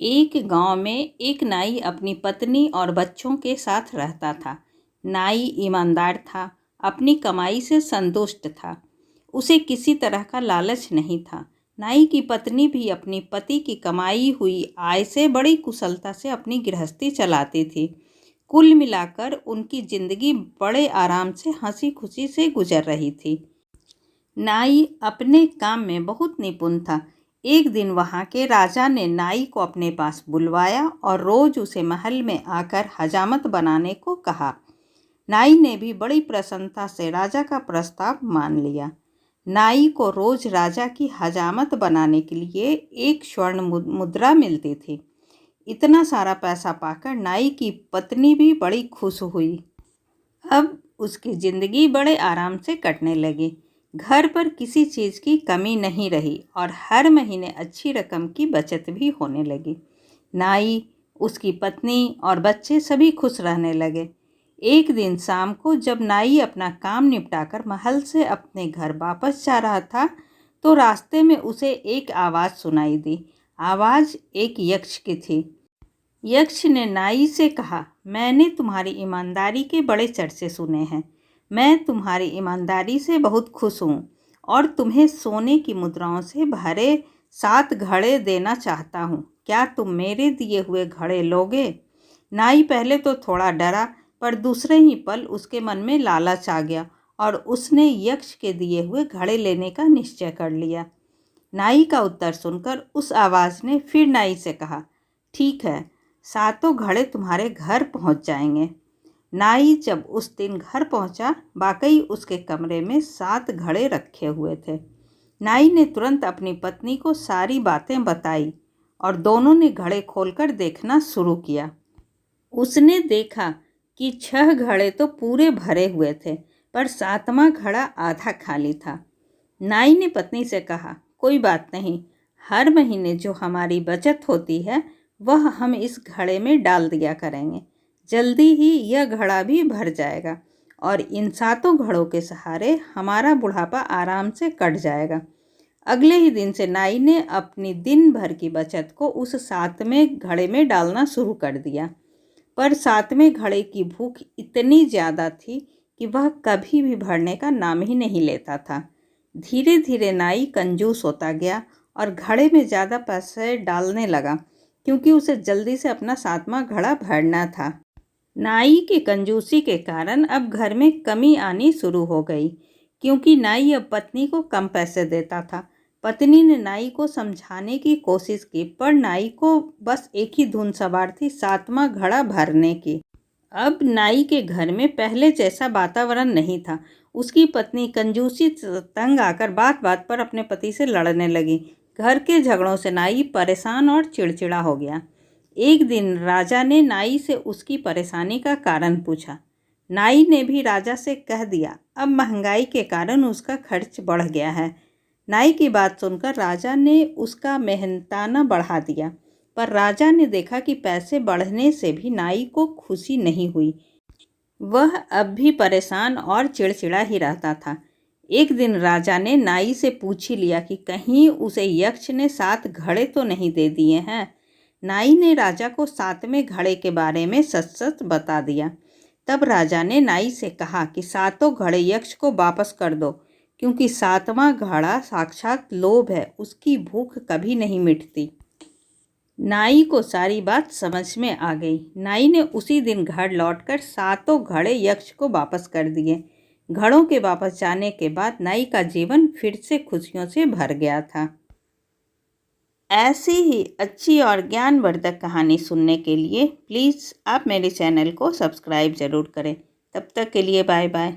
एक गांव में एक नाई अपनी पत्नी और बच्चों के साथ रहता था। नाई ईमानदार था, अपनी कमाई से संतुष्ट था। उसे किसी तरह का लालच नहीं था। नाई की पत्नी भी अपनी पति की कमाई हुई आय से बड़ी कुशलता से अपनी गृहस्थी चलाती थी। कुल मिलाकर उनकी जिंदगी बड़े आराम से हंसी खुशी से गुजर रही थी। नाई अपने काम में बहुत निपुण था। एक दिन वहाँ के राजा ने नाई को अपने पास बुलवाया और रोज उसे महल में आकर हजामत बनाने को कहा। नाई ने भी बड़ी प्रसन्नता से राजा का प्रस्ताव मान लिया। नाई को रोज राजा की हजामत बनाने के लिए एक स्वर्ण मुद्रा मिलती थी। इतना सारा पैसा पाकर नाई की पत्नी भी बड़ी खुश हुई। अब उसकी जिंदगी बड़े आराम से कटने लगी। घर पर किसी चीज़ की कमी नहीं रही और हर महीने अच्छी रकम की बचत भी होने लगी। नाई, उसकी पत्नी और बच्चे सभी खुश रहने लगे। एक दिन शाम को जब नाई अपना काम निपटाकर महल से अपने घर वापस जा रहा था, तो रास्ते में उसे एक आवाज़ सुनाई दी। आवाज़ एक यक्ष की थी। यक्ष ने नाई से कहा, मैंने तुम्हारी ईमानदारी के बड़े चर्चे सुने हैं। मैं तुम्हारी ईमानदारी से बहुत खुश हूँ और तुम्हें सोने की मुद्राओं से भरे 7 घड़े देना चाहता हूँ। क्या तुम मेरे दिए हुए घड़े लोगे? नाई पहले तो थोड़ा डरा, पर दूसरे ही पल उसके मन में लालच आ गया और उसने यक्ष के दिए हुए घड़े लेने का निश्चय कर लिया। नाई का उत्तर सुनकर उस आवाज़ ने फिर नाई से कहा, ठीक है, 7 घड़े तुम्हारे घर पहुंच जाएंगे। नाई जब उस दिन घर पहुंचा, वाकई उसके कमरे में 7 घड़े रखे हुए थे। नाई ने तुरंत अपनी पत्नी को सारी बातें बताई और दोनों ने घड़े खोलकर देखना शुरू किया। उसने देखा कि 6 घड़े तो पूरे भरे हुए थे, पर 7वां घड़ा आधा खाली था। नाई ने पत्नी से कहा, कोई बात नहीं, हर महीने जो हमारी बचत होती है वह हम इस घड़े में डाल दिया करेंगे। जल्दी ही यह घड़ा भी भर जाएगा और इन 7 घड़ों के सहारे हमारा बुढ़ापा आराम से कट जाएगा। अगले ही दिन से नाई ने अपनी दिन भर की बचत को उस 7वें घड़े में डालना शुरू कर दिया। पर 7वें घड़े की भूख इतनी ज़्यादा थी कि वह कभी भी भरने का नाम ही नहीं लेता था। धीरे धीरे नाई कंजूस होता गया और घड़े में ज़्यादा पैसे डालने लगा, क्योंकि उसे जल्दी से अपना 7वां घड़ा भरना था। नाई के कंजूसी के कारण अब घर में कमी आनी शुरू हो गई, क्योंकि नाई अब पत्नी को कम पैसे देता था। पत्नी ने नाई को समझाने की कोशिश की, पर नाई को बस एक ही धुन सवार थी, 7वां घड़ा भरने की। अब नाई के घर में पहले जैसा वातावरण नहीं था। उसकी पत्नी कंजूसी से तंग आकर बात बात पर अपने पति से लड़ने लगी। घर के झगड़ों से नाई परेशान और चिड़चिड़ा हो गया। एक दिन राजा ने नाई से उसकी परेशानी का कारण पूछा। नाई ने भी राजा से कह दिया, अब महंगाई के कारण उसका खर्च बढ़ गया है। नाई की बात सुनकर राजा ने उसका मेहनताना बढ़ा दिया, पर राजा ने देखा कि पैसे बढ़ने से भी नाई को खुशी नहीं हुई। वह अब भी परेशान और चिड़चिड़ा ही रहता था। एक दिन राजा ने नाई से पूछ ही लिया कि कहीं उसे यक्ष ने 7 घड़े तो नहीं दे दिए हैं। नाई ने राजा को 7वें घड़े के बारे में सच सच बता दिया। तब राजा ने नाई से कहा कि 7 घड़े यक्ष को वापस कर दो, क्योंकि 7वां घड़ा साक्षात लोभ है, उसकी भूख कभी नहीं मिटती। नाई को सारी बात समझ में आ गई। नाई ने उसी दिन घर लौटकर 7 घड़े यक्ष को वापस कर दिए। घड़ों के वापस जाने के बाद नाई का जीवन फिर से खुशियों से भर गया था। ऐसी ही अच्छी और ज्ञानवर्धक कहानी सुनने के लिए प्लीज़ आप मेरे चैनल को सब्सक्राइब ज़रूर करें। तब तक के लिए बाय बाय।